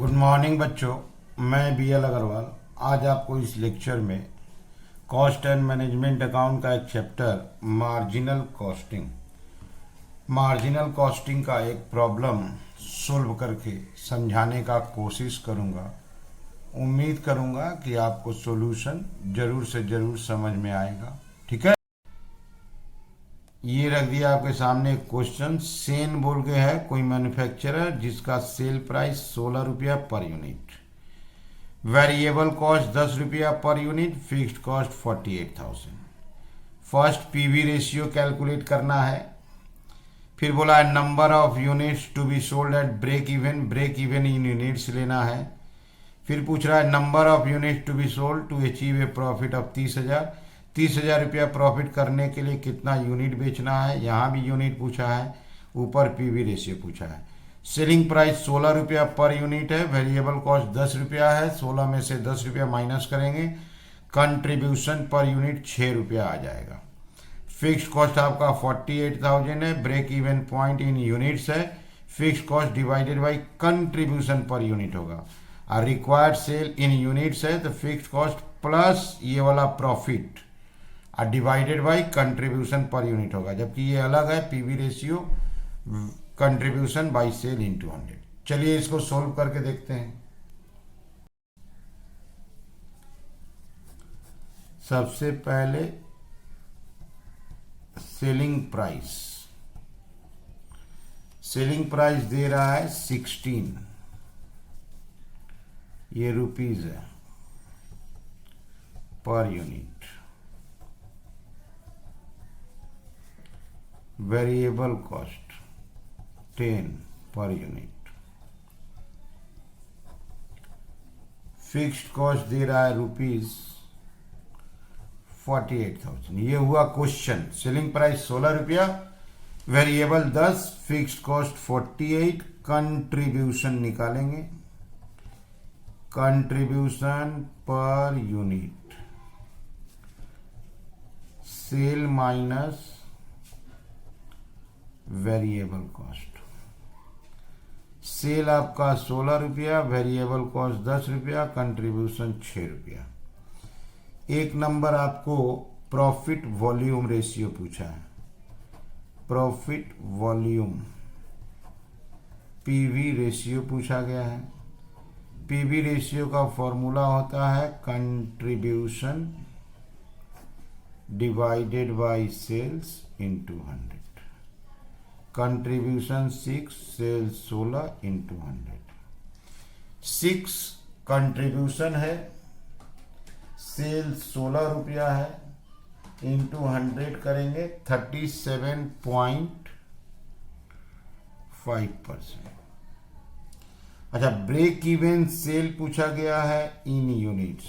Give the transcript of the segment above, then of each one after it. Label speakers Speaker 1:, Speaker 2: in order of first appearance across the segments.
Speaker 1: Good morning बच्चों, मैं BL. Agarwal आज आपको इस लेक्चर में कॉस्ट एंड मैनेजमेंट अकाउंट का एक चैप्टर मार्जिनल कॉस्टिंग का एक प्रॉब्लम सोल्व करके समझाने का कोशिश करूंगा। उम्मीद करूंगा कि आपको सॉल्यूशन जरूर से जरूर समझ में आएगा। ठीक है, ये रख दिया आपके सामने एक क्वेश्चन। सेन बोल के है कोई मैन्युफैक्चरर जिसका सेल प्राइस 16 रुपया पर यूनिट, वेरिएबल कॉस्ट 10 रुपया per unit, fixed cost 48,000। First PV ratio calculate करना है। फिर बोला है number of units to be sold at break even in units लेना है। फिर पूछ रहा है number of units to be sold to achieve a profit of 30,000 रुपया प्रॉफिट करने के लिए कितना यूनिट बेचना है। यहाँ भी यूनिट पूछा है, ऊपर पीवी रेशियो पूछा है। सेलिंग प्राइस 16 रुपया पर यूनिट है, वेरिएबल कॉस्ट 10 रुपया है, 16 में से 10 रुपया माइनस करेंगे, कंट्रीब्यूशन पर यूनिट 6 रुपया आ जाएगा। फिक्स्ड कॉस्ट आपका 48,000 है, break even point in units है, fixed cost divided by contribution per unit होगा। और रिक्वायर्ड सेल इन यूनिट्स है तो फिक्स्ड कॉस्ट प्लस ये वाला प्रॉफिट और divided by contribution per unit होगा, जबकि ये अलग है PV ratio contribution by sale into 100। चलिए इसको सोल्व करके देखते हैं। सबसे पहले सेलिंग प्राइस दे रहा है 16, ये रुपीज है पर यूनिट। वेरिएबल कॉस्ट 10 पर यूनिट। फिक्स्ड कॉस्ट दे रहा है रुपीज 48,000। ये हुआ क्वेश्चन। सेलिंग प्राइस 16 रुपया, वेरिएबल 10, फिक्स्ड कॉस्ट 48, कंट्रीब्यूशन निकालेंगे। Contribution per unit, sale minus variable cost. Sale आपका 16 रुपया, वेरिएबल कॉस्ट 10 रुपया, कंट्रीब्यूशन 6 रुपया। एक नंबर आपको प्रॉफिट वॉल्यूम रेशियो पूछा है। प्रॉफिट वॉल्यूम पीवी रेशियो पूछा गया है। पीवी रेशियो का फॉर्मूला होता है contribution divided by sales into 100। Contribution 6, sales 16 into 100। 6 contribution है, सेल्स 16 रुपया है, इंटू 100 करेंगे 37.5%। अच्छा, ब्रेक इवन सेल पूछा गया है इन यूनिट्स।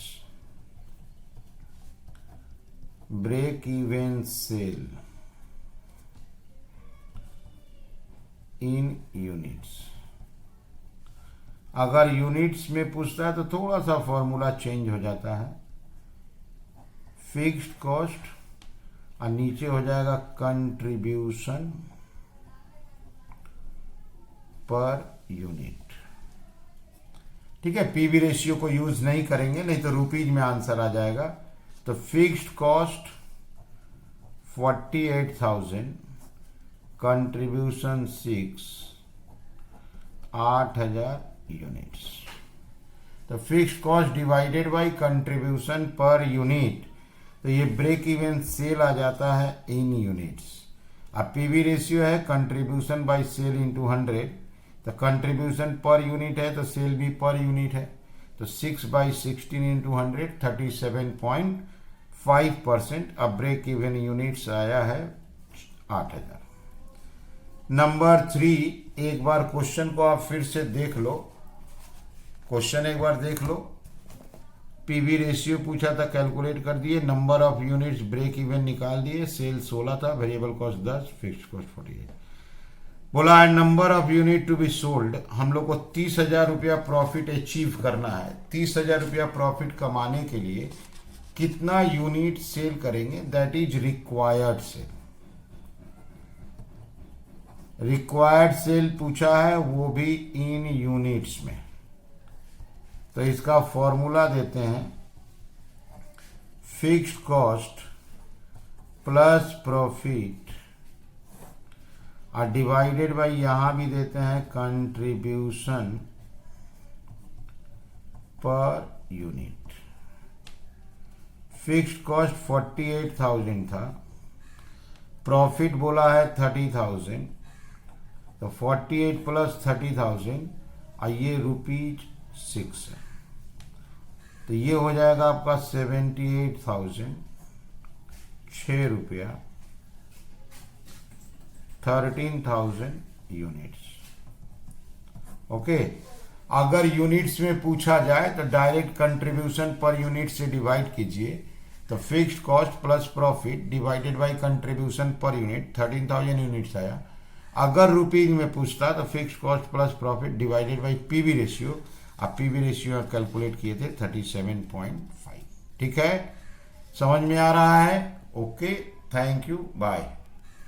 Speaker 1: ब्रेक इवन सेल इन यूनिट्स। अगर यूनिट्स में पूछता है तो थोड़ा सा फॉर्मूला चेंज हो जाता है। फिक्स्ड कॉस्ट और नीचे हो जाएगा कंट्रीब्यूशन पर यूनिट। ठीक है, पीवी रेशियो को यूज नहीं करेंगे, नहीं तो रुपीज में आंसर आ जाएगा। तो फिक्स्ड कॉस्ट 48,000, कंट्रीब्यूशन 6, 8,000 यूनिट्स। तो fixed cost divided by contribution per unit, तो ये ब्रेक इवन सेल आ जाता है इन यूनिट्स। अब पीवी रेशियो है कंट्रीब्यूशन बाय सेल इनटू 100, तो कंट्रीब्यूशन पर यूनिट है तो सेल भी पर यूनिट है, तो 6/16 इंटू 100 37.5%। अब ब्रेक इवन यूनिट्स आया है 8,000। नंबर 3, एक बार क्वेश्चन को आप फिर से देख लो। क्वेश्चन एक बार देख लो। पीवी रेशियो पूछा था, कैलकुलेट कर दिए। Number of units break even निकाल दिए। सेल 16 था, वेरिएबल कॉस्ट 10, फिक्स्ड कॉस्ट 48। बोला है number of unit to be sold. हम लोग को 30,000 रुपया प्रॉफिट अचीव करना है। 30,000 रुपया प्रॉफिट कमाने के लिए कितना यूनिट सेल करेंगे, that is required sale. Required sale पूछा है वो भी इन यूनिट्स में। तो इसका फॉर्मूला देते हैं फिक्स्ड कॉस्ट प्लस प्रॉफिट और डिवाइडेड बाई, यहां भी देते हैं contribution per unit. Fixed cost 48,000 था, प्रॉफिट बोला है 30,000, तो 48 प्लस 30,000 और ये ₹6 है, तो ये हो जाएगा आपका 78,000, ₹6, 13,000 यूनिट्स। ओके, अगर यूनिट्स में पूछा जाए तो डायरेक्ट कंट्रीब्यूशन पर यूनिट से डिवाइड कीजिए, तो fixed cost plus profit divided by contribution per unit 13,000 units आया। अगर रुपीज में पूछता तो fixed cost plus profit divided by PV ratio, आप पीवी रेशियो कैलकुलेट किए थे 37.5। ठीक है, समझ में आ रहा है? Okay, thank you, bye.